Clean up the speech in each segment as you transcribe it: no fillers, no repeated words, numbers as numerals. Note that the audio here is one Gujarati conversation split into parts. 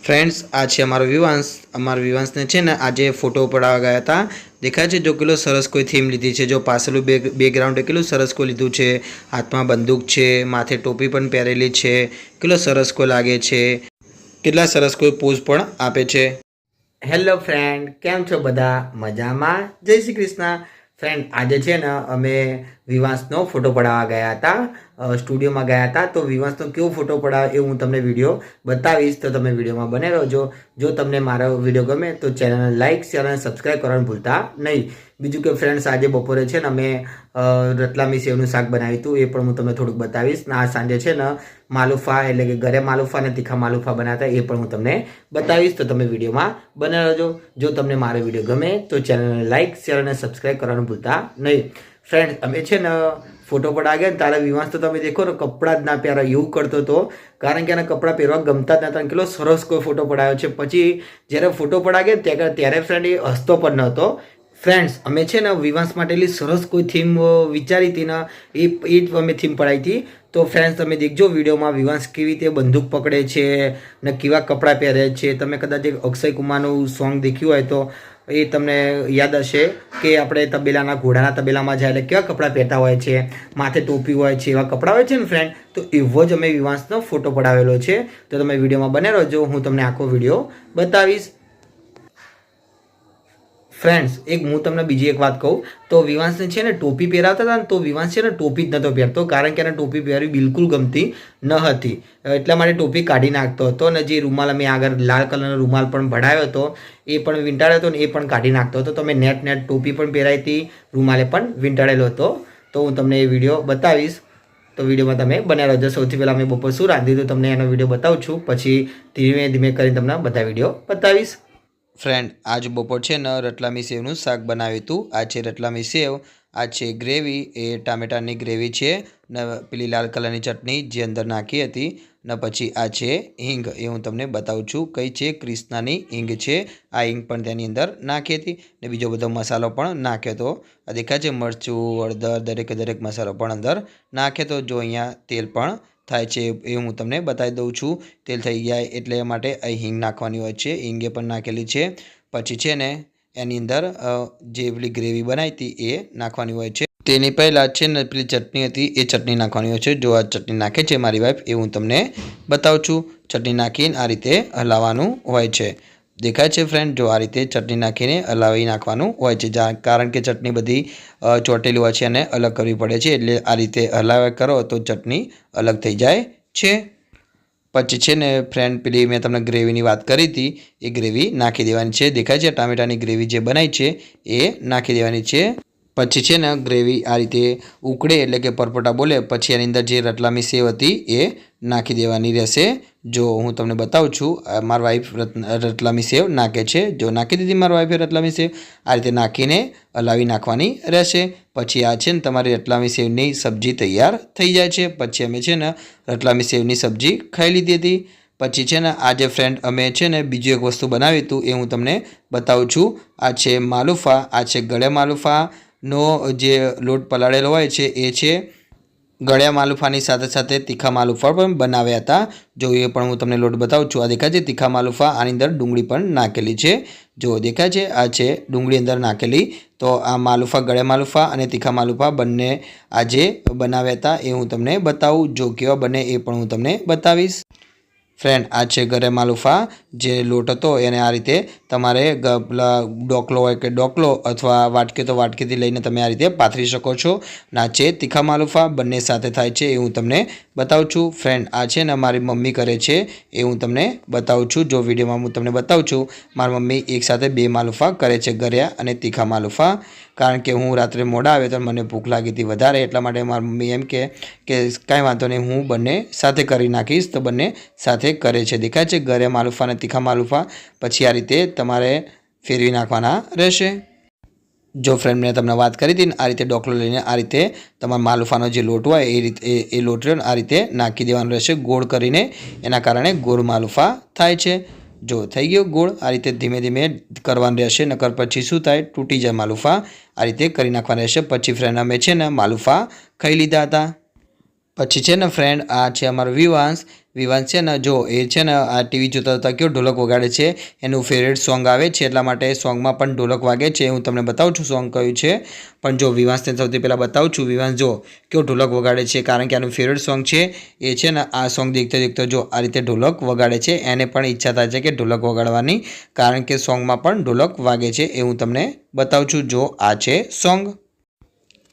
फ्रेंड्स आज अमर विवांश ने छे ने आज फोटो पड़ावा गया था। देखा है जो किलो सरस कोई थीम लीधी है। जो पासलू बेकग्राउंड किलो सरस को लीधु है। हाथ में बंदूक है, माथे टोपी पण पहेरेली है। किलो सरस को लागे है। केटला सरस कोई पोज पण आपे छे। हेलो फ्रेंड, केम छो बधा? मजामां? जय श्री कृष्ण। फ्रेंड आज है ने अमे विवांशनो फोटो पड़ावा गया था। स्टूडियो में गया था तो विवांशनो केवो फोटो पड़ावे ए हूँ तमने विडियो बतावीश। तो तमे विडियो में बने रहो। जो तमने मारो विडियो गमे तो चैनल ने लाइक शेयर और सब्सक्राइब करवानुं भूलता नहीं। बीजू के फ्रेंड्स आज बपोरे छे ने अमे रतलामी सेवनुं शाक बनाव्युं हतुं ए पण हूँ तमने थोड़ुंक बतावीश। आ सांजे छे ने मालुफा एटले के घरे मालुफा ने तीखा मालुफा बनाता ए पण हूँ तमने बतावीश। तो तमे विडियो में बने रहो। जो तमने मारो विडियो गमे तो चैनल ने लाइक शेयर और सब्सक्राइब करवानुं भूलता नहीं। फ्रेंड्स अमे छे ने फोटो पड़ा गया तारे विवांश तो तमे देखो तो कपड़ा ज ना पहेरा एवुं करतो तो, कारण के एना कपड़ा पहेरवा गमता ज नता। केटलो सरस कोई फोटो पड़ाव्यो छे। पछी ज्यारे फोटो पड़ा गया त्यारे फ्रेंड ए हसतो पण नहोतो। फ्रेंड्स अमे छे ने विवांश माटेली सरस कोई थीम विचारी थी ने ए ज अमे थीम पढ़ाई थी। तो फ्रेंड्स तमे देखजो विडियो में विवांश केवी रीते बंदूक पकड़े छे ने केवा कपड़ा पहेरे छे। तमे कदाच अक्षय कुमारनुं सॉन्ग देख्युं होय तो ए तमने याद हशे कि आपणे तबेलाना घोड़ाना तबेलामां जाए एटले केवा कपड़ा पहेरता होय छे, माथे टोपी होय छे, एवा कपड़ा होय छे ने फ्रेंड। तो एवो ज अमे विवांशनो फोटो पडावेलो छे। तो तमे विडियो में बने रहो। हूँ तमने आखो विडियो बतावीश। फ्रेंड्स एक हूँ तमने बीजी एक बात कहूँ तो विवांश ने छे ने टोपी पहेरावता था तो विवांश छे ने टोपी ज नतो पहेरतो, कारण के एने टोपी पहेरवी बिल्कुल गमती न हती। એટલા માટે ટોપી કાઢી નાખતો હતો અને જે રૂમાલ મેં આગળ લાલ કલરનો રૂમાલ પણ ભરાયો હતો એ પણ વીંટાળ્યો હતો ને એ પણ કાઢી નાખતો હતો। તો મેં નેટ ટોપી પણ પહેરાઈ હતી, રૂમાલે પણ વીંટાળેલો હતો। તો હું તમને એ વિડીયો બતાવીશ। તો વિડીયોમાં તમે બન્યા રહેજો। સૌથી પહેલાં મેં બપોર શું રાંધ્યું હતું તમને એનો વિડીયો બતાવું છું, પછી ધીમે ધીમે કરીને તમને બધા વિડીયો બતાવીશ। फ्रेंड आज बपोर छे ने रतलामी सेवनुं शाक बनाव्युं हतुं। आ छे रतलामी सेव, आ छे ग्रेवी ए टामेटानी ग्रेवी छे ने पेली लाल कलरनी चटनी जे अंदर नाखी हती ने पछी आ छे हींग ए हूँ तमने बतावुं छुं कई छे क्रिष्नानी हींग छे। आ हींग पण तेनी अंदर नाखी हती ने बीजो बधो मसालो पण नाख्यो तो। आ देखाय छे मरचुं हळदर दरेक मसालो पण अंदर नाख्यो तो। जो अहींया तेल पण थाय छे ए हूँ तमने बतावी दऊं छुं। तेल थई जाय एटले माटे અહીં હિંગ નાખવાની હોય છે। હિંગે પણ નાખેલી છે। પછી છે ને એની અંદર જે પેલી ગ્રેવી બનાવી હતી એ નાખવાની હોય છે। તેની પહેલાં છે ને પેલી ચટણી હતી એ ચટણી નાખવાની હોય છે। જો આ ચટણી નાખે છે મારી વાઈફ એ હું તમને બતાવું છું। ચટણી નાખીને આ રીતે હલાવવાનું હોય છે। દેખાય છે ફ્રેન્ડ? જો આ રીતે ચટણી નાખીને હલાવી નાખવાનું હોય છે, કારણ કે ચટણી બધી ચોટેલી હોય છે અને અલગ કરવી પડે છે। એટલે આ રીતે હલાવ્યા કરો તો ચટણી અલગ થઈ જાય છે। પછી છે ને ફ્રેન્ડ પેલી મેં તમને ગ્રેવીની વાત કરી હતી એ ગ્રેવી નાખી દેવાની છે। દેખાય છે ટામેટાની ગ્રેવી જે બનાવી છે એ નાખી દેવાની છે। પછી છે ને ગ્રેવી આ રીતે ઉકળે એટલે કે પરપોટા બોલે પછી એની અંદર જે રતલામી સેવ હતી એ નાખી દેવાની રહેશે। જો હું તમને બતાવું છું મારી વાઈફ રતલામી સેવ નાખે છે। જો નાખી દીધી મારી વાઈફે રતલામી સેવ આ રીતે નાખીને હલાવી નાખવાની રહેશે। પછી આ છે ને તમારી રતલામી સેવની સબ્જી તૈયાર થઈ જાય છે। પછી અમે છે ને રતલામી સેવની સબ્જી ખાઈ લીધી હતી। પછી છે ને આજે ફ્રેન્ડ અમે છે ને બીજું એક વસ્તુ બનાવી હતું એ હું તમને બતાવું છું। આ છે માલુફા, આ છે ગળે માલુફાનો જે લોટ પલાળેલો હોય છે એ છે। ગળ્યા માલુફાની સાથે સાથે તીખા માલુફા પણ બનાવ્યા હતા। જો એ પણ હું તમને લોટ બતાવું છું। આ દેખાય છે તીખા માલુફા, આની અંદર ડુંગળી પણ નાખેલી છે। જો દેખાય છે આ છે ડુંગળી અંદર નાખેલી। તો આ માલુફા ગળ્યા માલુફા અને તીખા માલુફા બંને આજે બનાવ્યા હતા એ હું તમને બતાવું। જો કેવા બને એ પણ હું તમને બતાવીશ। फ्रेंड आ छे घरे मालुफा जे लोट हतो एने आ रीते तमारे डोकलो होय के डोकलो अथवा वाटकी तो वाटकीथी लईने तमे आ रीते पाथरी शको छो। ना छे तीखा मालुफा बंने साथे थाय छे ए हूँ तमने बतावुं छुं। फ्रेंड आ छे ने मारी मम्मी करे छे ए हूँ तमने बतावुं छुं। जो विडियोमां हूँ तमने बतावुं छुं मारी मम्मी एक साथे बे मालुफा करे छे, गऱ्या अने तीखा मालुफा। कारण के हूँ रात्रे मोड़ा आव्यो तो मने भूख लागी थी वधारे एटला माटे मारी मम्मी एम के कांई वांधो नहीं हूँ बंने साथे करी नाखीश। तो बंने साथे करे छे। देखाय छे गरे मालुफा ने तीखा मालुफा पछी आ रीते तमारे फेरवी नाखवाना रहेशे। जो फ्रेंड मैंने तमने बात करी थी आ रीते डोकलो लईने आ रीते तमारा मालुफानो जे लोट होय ए रीते ए लोट आ रीते नाखी देवानो रहेशे गोळ करीने, एना कारणे गोळ मालुफा थाय छे। जो थई गयो गोळ आ रीते धीमे धीमे करवानुं रहेशे, नकर पछी शुं थाय तूटी जाय मालुफा। आ रीते करी नाखवाना रहेशे। पछी फ्रेंड अमे छे ने मालुफा खाई लीधा हता। પછી છે ને ફ્રેન્ડ આ છે અમારો વિવાંશ છે ને જો એ છે ને આ ટીવી જોતા જોતા કેવો ઢોલક વગાડે છે, એનું ફેવરેટ સોંગ આવે છે એટલા માટે સોંગમાં પણ ઢોલક વાગે છે. હું તમને બતાવું છું સોંગ કયું છે, પણ જો વિવાંશને સૌથી પહેલાં બતાવું છું. વિવાંશ જો કેવો ઢોલક વગાડે છે, કારણ કે આનું ફેવરેટ સોંગ છે. એ છે ને આ સોંગ દેખતો દેખતો જો આ રીતે ઢોલક વગાડે છે. એને પણ ઈચ્છા થાય છે કે ઢોલક વગાડવાની, કારણ કે સોંગમાં પણ ઢોલક વાગે છે. એ હું તમને બતાવું છું. જો આ છે સોંગ.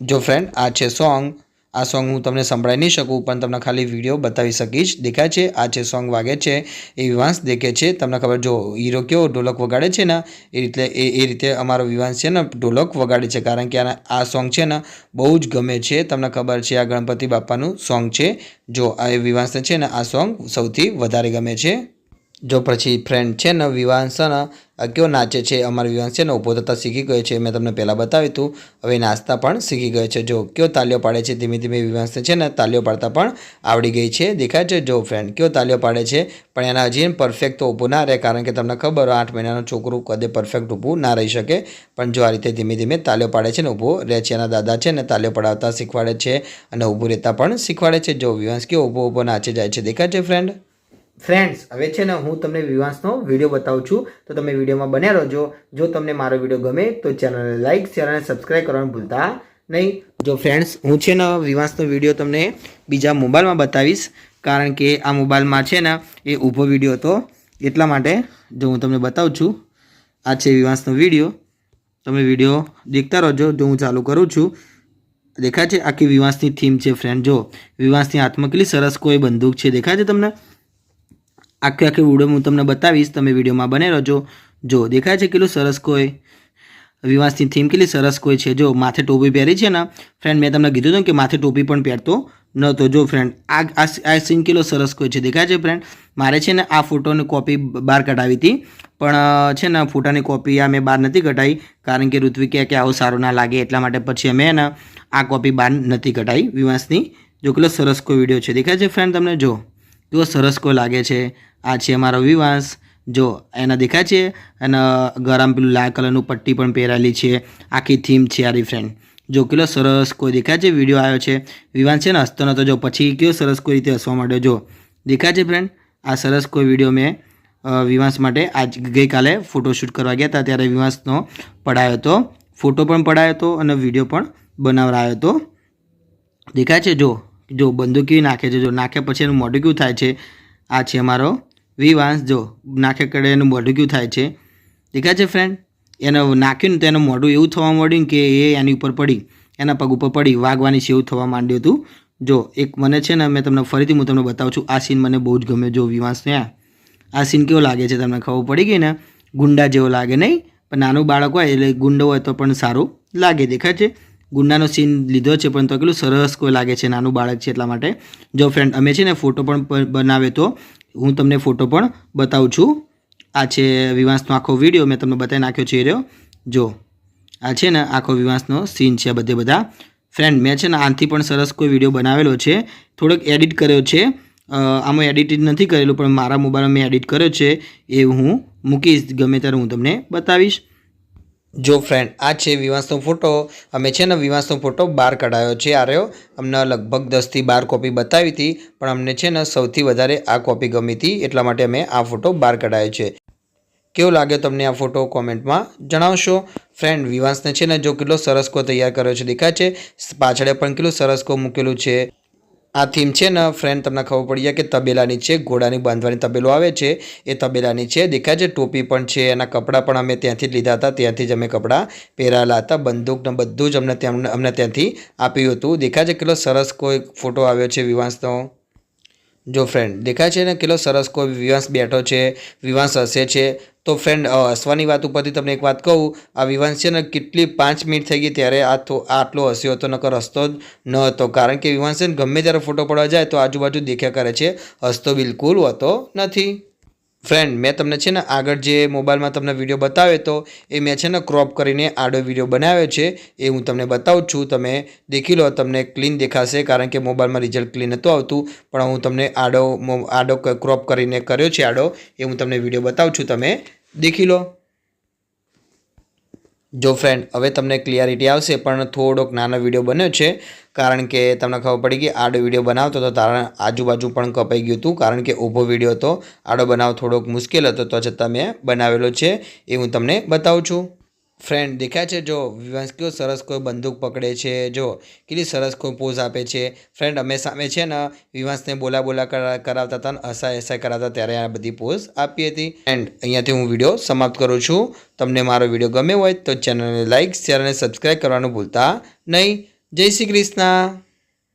જો ફ્રેન્ડ આ છે સોંગ. આ સોંગ હું તમને સંભળાવી નહીં શકું, પણ તમને ખાલી વિડીયો બતાવી શકીશ. દેખાય છે આ છે સોંગ વાગે છે, એ વિવાંશ દેખે છે. તમને ખબર જો હીરો કેવો ઢોલક વગાડે છે ને એ રીતે અમારો વિવાંશ છે ને ઢોલક વગાડે છે, કારણ કે આ સોંગ છે ને બહુ જ ગમે છે. તમને ખબર છે આ ગણપતિ બાપાનું સોંગ છે. જો આ વિવાંશને છે ને આ સોંગ સૌથી વધારે ગમે છે. જો પછી ફ્રેન્ડ છે ને વિવાંશ ને કેવો નાચે છે. અમારો વિવાંશ છે ને ઊભો થતાં શીખી ગયો છે. મેં તમને પહેલાં બતાવ્યું હતું. હવે નાચતા પણ શીખી ગયો છે. જો કેવો તાલીઓ પાડે છે. ધીમે ધીમે વિવાંશને છે ને તાલીઓ પાડતા પણ આવડી ગઈ છે. દેખાય છે જો ફ્રેન્ડ કેવો તાલીઓ પાડે છે, પણ એના હજી પરફેક્ટ તો ઊભું ના રહે, કારણ કે તમને ખબર 8 મહિનાનું છોકરું કદે પરફેક્ટ ઊભું ના રહી શકે. પણ જો આ રીતે ધીમે ધીમે તાલીઓ પાડે છે ને ઊભો રહે છે. એના દાદા છે ને તાલીઓ પડાવતા શીખવાડે છે અને ઊભું રહેતા પણ શીખવાડે છે. જો વિવાંશ કેવો ઊભો નાચે જાય છે. દેખાય છે ફ્રેન્ડ. ફ્રેન્ડ્સ હવે છે ને હું તમને વિવાંશનો વિડીયો બતાવું છું, તો તમે વિડીયોમાં બન્યા રહેજો. જો તમને મારો વિડીયો ગમે તો ચેનલને લાઇક, શેર અને સબસ્ક્રાઈબ કરવાનું ભૂલતા નહીં. જો ફ્રેન્ડ્સ હું છે ને વિવાંશનો વિડીયો તમને બીજા મોબાઈલમાં બતાવીશ, કારણ કે આ મોબાઈલમાં છે ને એ ઊભો વિડીયો હતો એટલા માટે. જો હું તમને બતાવું છું. આ છે વિવાંશનો વિડીયો. તમે વિડીયો દેખતા રહેજો. જો હું ચાલુ કરું છું, દેખાય છે આખી વિવાંશની થીમ છે ફ્રેન્ડ. જો વિવાંશની હાથમાં કેટલી સરસ કોઈ બંદૂક છે. દેખાય છે તમને. આખી વિડીયો હું તમને બતાવીશ. તમે વિડીયોમાં બને રહેજો. જો દેખાય છે કેટલું સરસ કોઈ વિવાંશની થીમ કેટલી સરસ કોઈ છે. જો માથે ટોપી પહેરી છે ને ફ્રેન્ડ. મેં તમને કીધું હતું કે માથે ટોપી પણ પહેરતો નહોતો. જો ફ્રેન્ડ આ સીન કેટલો સરસ કોઈ છે. દેખાય છે ફ્રેન્ડ. મારે છે ને આ ફોટોની કોપી બહાર કઢાવી હતી, પણ છે ને ફોટાની કોપી આ મેં બહાર નથી કઢાવી, કારણ કે ઋત્વિક કહે કે આવું સારું ના લાગે, એટલા માટે પછી અમે ને આ કોપી બહાર નથી કઢાવી વિવાંશની. જો કેટલો સરસ કોઈ વિડીયો છે. દેખાય છે ફ્રેન્ડ તમને. જો કેવો સરસ કોઈ લાગે છે. આ છે અમારો વિવાંશ. જો એના દેખાય છે, અને ગરમ પેલું લાલ કલરનું પટ્ટી પણ પહેરાયેલી છે. આખી થીમ છે આરી ફ્રેન્ડ. જો કેટલો સરસ કોઈ દેખાય છે વિડીયો આવ્યો છે. વિવાંશ છે ને હસતો નહોતો. જો પછી કેવો સરસ કોઈ રીતે હસવા માંડ્યો. જો દેખાય છે ફ્રેન્ડ. આ સરસ કોઈ વિડીયો મેં વિવાંશ માટે ગઈકાલે ફોટોશૂટ કરવા ગયા હતા, ત્યારે વિવાંશનો પડાયો હતો. ફોટો પણ પડાયો હતો અને વિડીયો પણ બનાવરાયો હતો. દેખાય છે જો બંદૂક કેવી નાખે છે. જો નાખ્યા પછી એનું મોઢું કેવું થાય છે. આ છે અમારો વિવાંશ. જો નાખે કડે એનું મોઢું કેવું થાય છે. દેખાય છે ફ્રેન્ડ. એને નાખ્યું ને તો એનું મોઢું એવું થવા માંડ્યું કે એ એની ઉપર પડી, એના પગ ઉપર પડી વાગવાની છે એવું થવા માંડ્યું હતું. જો એક મને છે ને મેં તમને ફરીથી હું તમને બતાવું છું. આ સીન મને બહુ જ ગમ્યો. જો વિવાંશને આ સીન કેવો લાગે છે તમને ખબર પડી ગઈ ને. ગુંડા જેવો લાગે નહીં, પણ નાનું બાળક હોય એટલે ગુંડો હોય તો પણ સારું લાગે. દેખાય છે ગુંડાનો સીન લીધો છે, પણ તો કેટલું સરસ કોઈ લાગે છે. નાનું બાળક છે એટલા માટે. જો ફ્રેન્ડ અમે છે ને ફોટો પણ બનાવ્યો તો, હું તમને ફોટો પણ બતાવું છું. આ છે વિવાંશનો આખો વિડીયો મેં તમને બતાવી નાખ્યો છે. રહ્યો જો આ છે ને આખો વિવાંશનો સીન છે. બધા ફ્રેન્ડ મેં છે ને આનાથી પણ સરસ કોઈ વિડીયો બનાવેલો છે. થોડોક એડિટ કર્યો છે. આમાં એડિટ નથી કરેલું, પણ મારા મોબાઈલમાં મેં એડિટ કર્યો છે. એ હું મૂકીશ ગમે ત્યારે હું તમને બતાવીશ. જો ફ્રેન્ડ આ છે વિવાંશનો ફોટો. અમે છે ને વિવાંશનો ફોટો બહાર કઢાયો છે. આ રહ્યો. અમને લગભગ 10 થી 12 કોપી બતાવી હતી, પણ અમને છે ને સૌથી વધારે આ કોપી ગમી હતી, એટલા માટે અમે આ ફોટો બહાર કઢાયો છે. કેવો લાગ્યો તમને આ ફોટો કોમેન્ટમાં જણાવશો. ફ્રેન્ડ વિવાંશને છે ને જો કેટલો સરસ કો તૈયાર કર્યો છે. દેખાય છે પાછળ પણ કેટલું સરસ કો મૂકેલું છે. આ થીમ છે ને ફ્રેન્ડ તમને ખબર પડી જાય કે તબેલાની છે. ઘોડાની બાંધવાની તબેલો આવે છે એ તબેલાની છે. દેખાય છે ટોપી પણ છે. એના કપડાં પણ અમે ત્યાંથી જ લીધા હતા. ત્યાંથી જ અમે કપડાં પહેરાયેલા હતા. બંદૂકને બધું જ અમને ત્યાંથી આપ્યું હતું. દેખાય છે કેટલો સરસ કોઈ ફોટો આવ્યો છે વિવાંશનો. જો ફ્રેન્ડ દેખાય છે ને કેટલો સરસ કોઈ વિવાંશ બેઠો છે, વિવાંશ હસે છે. તો ફ્રેન્ડ હસવાની વાત ઉપરથી તમને એક વાત કહું. આ વિવાંશ છે ને કેટલી 5 મિનિટ થઈ ગઈ ત્યારે આટલો હસ્યો હતો, નકર હસતો જ ન હતો. કારણ કે વિવાંશ છે ને ગમે ત્યારે ફોટો પડવા જાય તો આજુબાજુ દેખ્યા કરે છે, હસતો બિલકુલ હોતો નથી. ફ્રેન્ડ મેં તમને છે ને આગળ જે મોબાઈલમાં તમને વિડીયો બતાવ્યો હતો એ મેં છે ને ક્રોપ કરીને આડો વિડીયો બનાવ્યો છે. એ હું તમને બતાવું છું. તમે દેખી લો. તમને ક્લીન દેખાશે, કારણ કે મોબાઈલમાં રિઝલ્ટ ક્લીન નહોતું આવતું, પણ હું તમને આડો ક્રોપ કરીને કર્યો છે આડો. એ હું તમને વિડીયો બતાવું છું. તમે દેખી લો. જો ફ્રેન્ડ હવે તમને ક્લિયરિટી આવશે, પણ થોડોક નાનો વિડીયો બન્યો છે કારણ કે તમને ખબર પડી કે આડો વિડીયો બનાવતો હતો તારા આજુબાજુ પણ કપાઈ ગયું હતું કારણ કે ઊભો વિડીયો હતો, આડો બનાવ થોડોક મુશ્કેલ હતો, તો છતાં મેં બનાવેલો છે એ હું તમને બતાવું છું. ફ્રેન્ડ દેખાય છે જો વિવાંશ કેવો સરસ કોઈ બંદૂક પકડે છે, જો કેટલી સરસ કોઈ પોઝ આપે છે. ફ્રેન્ડ અમે સામે છે ને વિવાંશને બોલા કરાવતા હતા ને હસાય કરાવતા ત્યારે આ બધી પોઝ આપી હતી. એન્ડ અહીંયાથી હું વિડીયો સમાપ્ત કરું છું. તમને મારો વિડીયો ગમ્યો હોય તો ચેનલને લાઇક, શેર અને સબસ્ક્રાઈબ કરવાનું ભૂલતા નહીં. જય શ્રી કૃષ્ણ.